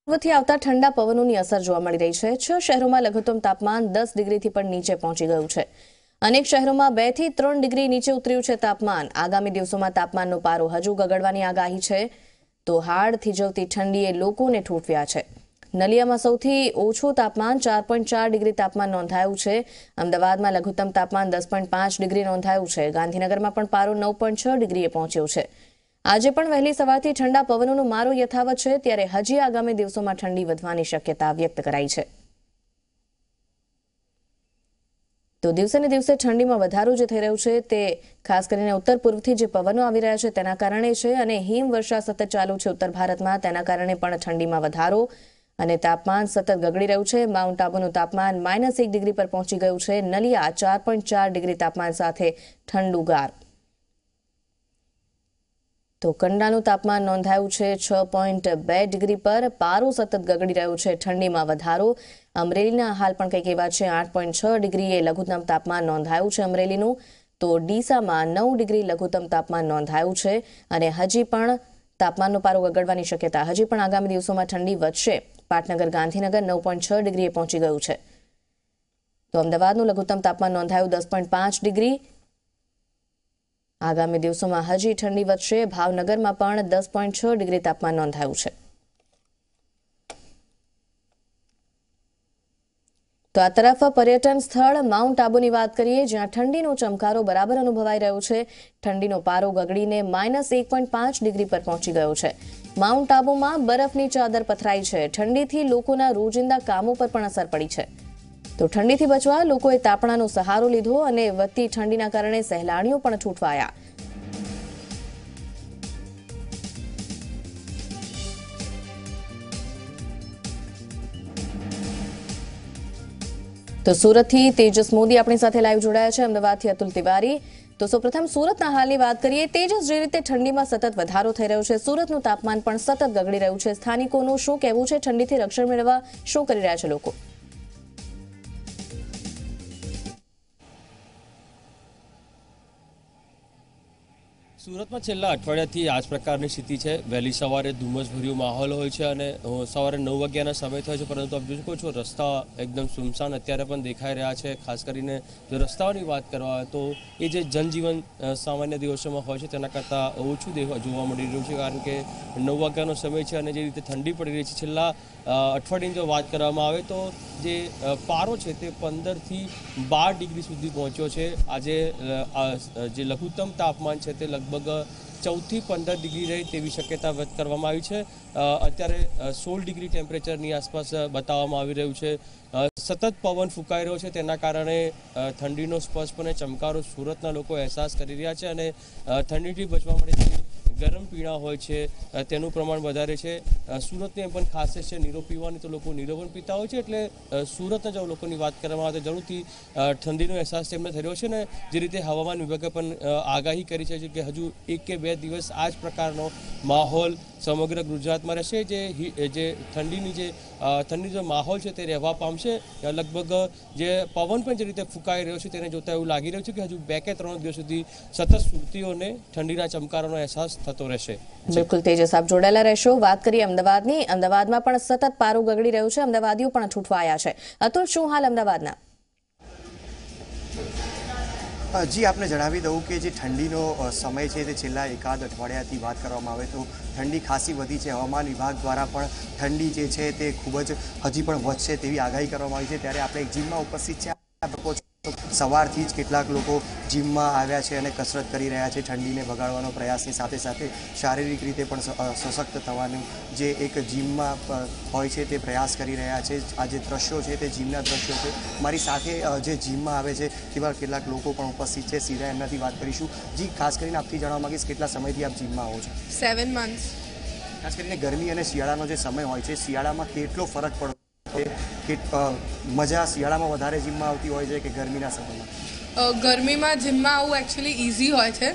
પૂર્વથી આવતા ઠંડા પવનોની અસર જોવા મળી રહી છે। 6 શહેરોમાં લઘુત્તમ તાપમાન 10 ડિગ્રીથી પણ નીચે પહોંચી ગયું છે। અનેક શહેરોમાં 2 થી 3 ડિગ્રી નીચે ઉતર્યું છે તાપમાન। આગામી દિવસોમાં તાપમાનનો પારો હજુ ગગડવાની આગાહી છે તો હાડ થીજવતી ઠંડીએ લોકોને ઠૂંઠવ્યા છે। નલિયામાં સૌથી ઓછું તાપમાન 4.4 ડિગ્રી તાપમાન નોંધાયું છે। અમદાવાદમાં લઘુત્તમ તાપમાન 10.5 ડિગ્રી નોંધાયું છે। ગાંધીનગરમાં પણ પારો 9.6 ડિગ્રીએ પહોંચ્યો છે। આજે પણ વહેલી સવારથી ઠંડા પવનોનો મારો યથાવત છે ત્યારે હજી આગામી દિવસોમાં ઠંડી વધવાની શક્યતા વ્યક્ત કરાઈ છે। તો દિવસે ને દિવસે ઠંડીમાં વધારો જે થઈ રહ્યો છે તે ખાસ કરીને ઉત્તર પૂર્વથી જે પવનો આવી રહ્યા છે તેના કારણે છે અને હિમવર્ષા સતત ચાલુ છે ઉત્તર ભારતમાં તેના કારણે પણ ઠંડીમાં વધારો અને તાપમાન સતત ગગડી રહ્યું છે। માઉન્ટ આબુનું તાપમાન -1 ડિગ્રી પર પહોંચી ગયું છે। નલિયા 4.4 ડિગ્રી તાપમાન સાથે ઠંડુગાર। તો કંડલાનું તાપમાન નોંધાયું છે 6.2 ડિગ્રી પર। પારો સતત ગગડી રહ્યો છે। ઠંડીમાં વધારો। અમરેલીના હાલ પણ કંઈક એવા છે 8.6 ડિગ્રીએ લઘુત્તમ તાપમાન નોંધાયું છે અમરેલીનું। તો ડીસામાં 9 ડિગ્રી લઘુત્તમ તાપમાન નોંધાયું છે અને હજી પણ તાપમાનનો પારો ગગડવાની શક્યતા। હજી પણ આગામી દિવસોમાં ઠંડી વધશે। પાટનગર ગાંધીનગર 9.6 ડિગ્રીએ પહોંચી ગયું છે। તો અમદાવાદનું લઘુત્તમ તાપમાન નોંધાયું 10.5 ડિગ્રી। આગામી દિવસોમાં હજી ઠંડી વધશે। ભાવનગરમાં પણ 10.6 ડિગ્રી તાપમાન નોંધાયું છે। તો આ તરફ પર્યટન સ્થળ માઉન્ટ આબુની વાત કરીએ જ્યાં ઠંડીનો ચમકારો બરાબર અનુભવાઈ રહ્યો છે। ઠંડીનો પારો ગગડીને -1.5 ડિગ્રી પર પહોંચી ગયો છે। માઉન્ટ આબુમાં બરફની ચાદર પથરાઈ છે। ઠંડીથી લોકોના રોજિંદા કામો પર પણ અસર પડી છે। તો ઠંડીથી બચવા લોકોએ તાપણાનો સહારો લીધો અને વધતી ઠંડીના કારણે સહેલાણીઓ પણ ઠૂંઠવાયા। તો સુરતથી તેજસ મોદી આપણી સાથે લાઈવ જોડાયા છે। અમદાવાદથી અતુલ તિવારી। તો સૌપ્રથમ સુરતના હાલની વાત કરીએ। તેજસ, જે રીતે ઠંડીમાં સતત વધારો થઈ રહ્યો છે, સુરતનું તાપમાન પણ સતત ગગડી રહ્યું છે, સ્થાનિકોનું શું કહેવું છે? ઠંડીથી રક્ષણ મેળવવા શું કરી રહ્યા છે લોકો? સુરતમાં છેલ્લા અઠવાડિયાથી આ જ પ્રકારની સ્થિતિ છે। વહેલી સવારે ધુમ્મસભર્યો માહોલ હોય છે અને સવારે 9 વાગ્યાના સમય થયો છે, પરંતુ આપ જોઈ શકો છો રસ્તા એકદમ સુમસાન અત્યારે પણ દેખાઈ રહ્યા છે। ખાસ કરીને જો રસ્તાઓની વાત કરવા હોય તો એ જે જનજીવન સામાન્ય દિવસોમાં હોય છે તેના કરતાં ઓછું જોવા મળી રહ્યું છે, કારણ કે 9 વાગ્યાનો સમય છે અને જે રીતે ઠંડી પડી રહી છે છેલ્લા અઠવાડિયાની જો વાત કરવામાં આવે તો જે પારો છે તે 15 થી 12 ડિગ્રી સુધી પહોંચ્યો છે। આજે જે લઘુત્તમ તાપમાન છે તે લગભગ 14 થી 15 ડિગ્રી રહે તેવી શક્યતા વ્યક્ત કરવામાં આવી છે। અત્યારે 16 ડિગ્રી ટેમ્પરેચરની આસપાસ બતાવવામાં આવી રહ્યું છે। સતત પવન ફૂંકાઈ રહ્યો છે, તેના કારણે ઠંડીનો સ્પષ્ટપણે ચમકારો સુરતના લોકો અહેસાસ કરી રહ્યા છે અને ઠંડીથી બચવા માટે ગરમ પીણા હોય છે તેનું પ્રમાણ વધારે છે। સુરતની એમ પણ ખાસિયત છે નીરો પીવાની, તો લોકો નીરો પણ પીતા હોય છે। એટલે સુરતના જો લોકોની વાત કરવામાં આવે તો જરૂરથી ઠંડીનો અહેસાસ તેમને થઈ રહ્યો છે ને જે રીતે હવામાન વિભાગે પણ આગાહી કરી છે કે હજુ 1 કે 2 દિવસ આ જ પ્રકારનો માહોલ સમગ્ર ગુજરાતમાં રહેશે। જે ઠંડીનો માહોલ છે તે રહેવા પામશે। લગભગ જે પવન પણ જે રીતે ફૂંકાઈ રહ્યો છે તેને જોતા એવું લાગી રહ્યું છે કે હજુ 2 કે 3 દિવસ સુધી સતત સુરતીઓને ઠંડીના ચમકારોનો અહેસાસ થતો રહેશે। બિલકુલ તેજસ, આપ જોડાયેલા રહેશો। વાત કરીએ અમદાવાદની। અમદાવાદમાં પણ સતત પારો ગગડી રહ્યો છે, અમદાવાદીઓ પણ ઠૂંઠવાયા છે। અતુલ, શું હાલ અમદાવાદના? જી, આપને જણાવી દઉં કે જે ઠંડીનો સમય છે તે છેલ્લા એકાદ અઠવાડિયાથી વાત કરવામાં આવે તો ઠંડી ખાસી વધી છે। હવામાન વિભાગ દ્વારા પણ ઠંડી જે છે તે ખૂબ જ હજી પણ વધશે તેવી આગાહી કરવામાં આવી છે। ત્યારે આપણે એક જીમમાં ઉપસ્થિત છે। સવારથી જ કેટલાક લોકો જીમમાં આવ્યા છે અને કસરત કરી રહ્યા છે। ઠંડીને ભગાડવાનો પ્રયાસની સાથે સાથે શારીરિક રીતે પણ સશક્ત થવાનું જે એક જીમમાં હોય છે તે પ્રયાસ કરી રહ્યા છે। આ જે દ્રશ્યો છે તે જીમના દ્રશ્યો છે। મારી સાથે જે જીમમાં આવે છે તેવા કેટલાક લોકો પણ ઉપસ્થિત છે, સીધા એમનાથી વાત કરીશું। જી, ખાસ કરીને આપથી જાણવા માંગીશ કેટલા સમયથી આપ જીમમાં આવો છો? 7 months। ખાસ કરીને ગરમી અને શિયાળાનો જે સમય હોય છે, શિયાળામાં કેટલો ફરક પડતો કે મજા શિયાળામાં વધારે જીમમાં આવતી હોય છે કે ગરમીના સમયમાં? ગરમીમાં જીમમાં આવવું એકચ્યુઅલી ઇઝી હોય છે,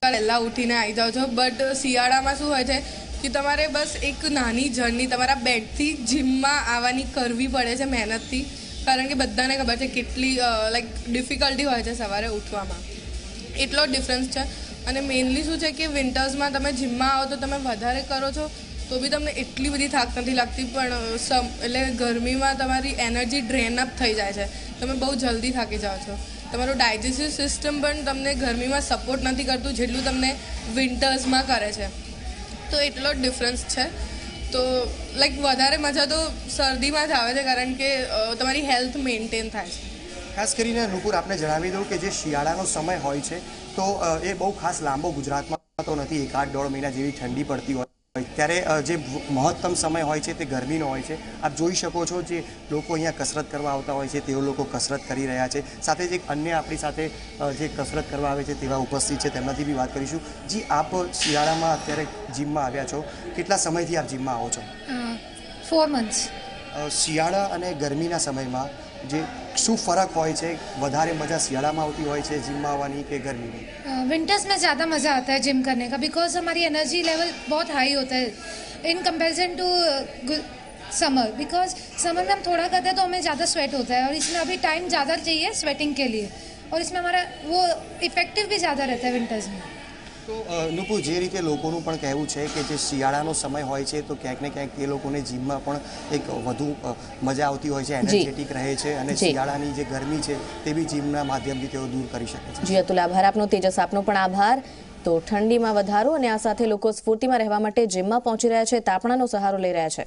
પહેલાં ઉઠીને આવી જાઓ છો। બટ શિયાળામાં શું હોય છે કે તમારે બસ એક નાની જર્ની તમારા બેડથી જીમમાં આવવાની કરવી પડે છે મહેનતથી, કારણ કે બધાને ખબર છે કેટલી ડિફિકલ્ટી હોય છે સવારે ઉઠવામાં। એટલો ડિફરન્સ છે। અને મેઇનલી શું છે કે વિન્ટર્સમાં તમે જીમમાં આવો તો તમે વધારે કરો છો તો બી તમને એટલી બધી થાક નથી લાગતી, પણ એટલે ગરમીમાં તમારી એનર્જી ડ્રેન અપ થઈ જાય છે, તમે બહુ જલ્દી થાકી જાઓ છો. તમારું ડાયજેસ્ટિવ સિસ્ટમ પણ તમને ગરમીમાં સપોર્ટ નથી કરતું જેટલું તમને વિન્ટર્સમાં કરે છે. તો એટલો જ ડિફરન્સ છે. તો લાઈક વધારે મજા તો શરદીમાં જ આવે છે, કારણ કે તમારી હેલ્થ મેન્ટેન થાય છે. ખાસ કરીને નુપુર, આપને જણાવી દઉં કે જે શિયાળાનો સમય હોય છે તો એ બહુ ખાસ લાંબો ગુજરાતમાં તો નથી. 1-1.5 મહિના જેવી ઠંડી પડતી હોય, ત્યારે જે મહત્તમ સમય હોય છે તે ગરમીનો હોય છે. આપ જોઈ શકો છો જે લોકો અહીંયા કસરત કરવા આવતા હોય છે તેઓ લોકો કસરત કરી રહ્યા છે. સાથે જ એક અન્ય આપણી સાથે જે કસરત કરવા આવે છે તેવા ઉપસ્થિત છે, તેમનાથી બી વાત કરીશું. જી, આપ શિયાળામાં અત્યારે જીમમાં આવ્યા છો, કેટલા સમયથી આપ જીમમાં આવો છો? 4 months. શિયાળા અને ગરમીના સમયમાં જે શું ફરક હોય છે? વધારે મજા શિયાળામાં આવતી હોય છે जिम આવવાની કે गर्मी में? विंटर्स में ज़्यादा मज़ा आता है जिम करने का, बिकॉज हमारी एनर्जी लेवल बहुत हाई होता है in comparison to summer. Because summer में हम थोड़ा करते हैं तो हमें ज़्यादा स्वेट होता है, और इसमें अभी टाइम ज़्यादा चाहिए स्वेटिंग के लिए, और इसमें हमारा वो इफेक्टिव भी ज़्यादा रहता है विंटर्स में. તો નુપુર, જે રીતે લોકોનું પણ કહેવું છે કે જે શિયાળાનો સમય હોય છે તો ક્યાંક ને ક્યાંક તે લોકોને જીમમાં પણ એક વધુ મજા આવતી હોય છે, એનર્જેટિક રહે છે, અને શિયાળાની જે ગરમી છે તે બી જીમના માધ્યમથી તેઓ દૂર કરી શકે છે. જી અતુલ, આભાર આપનો. તેજસ, આપનો પણ આભાર. તો ઠંડીમાં વધારો અને આ સાથે લોકો સ્ફૂર્તિમાં રહેવા માટે જીમમાં પહોંચી રહ્યા છે, તાપણાનો સહારો લઈ રહ્યા છે.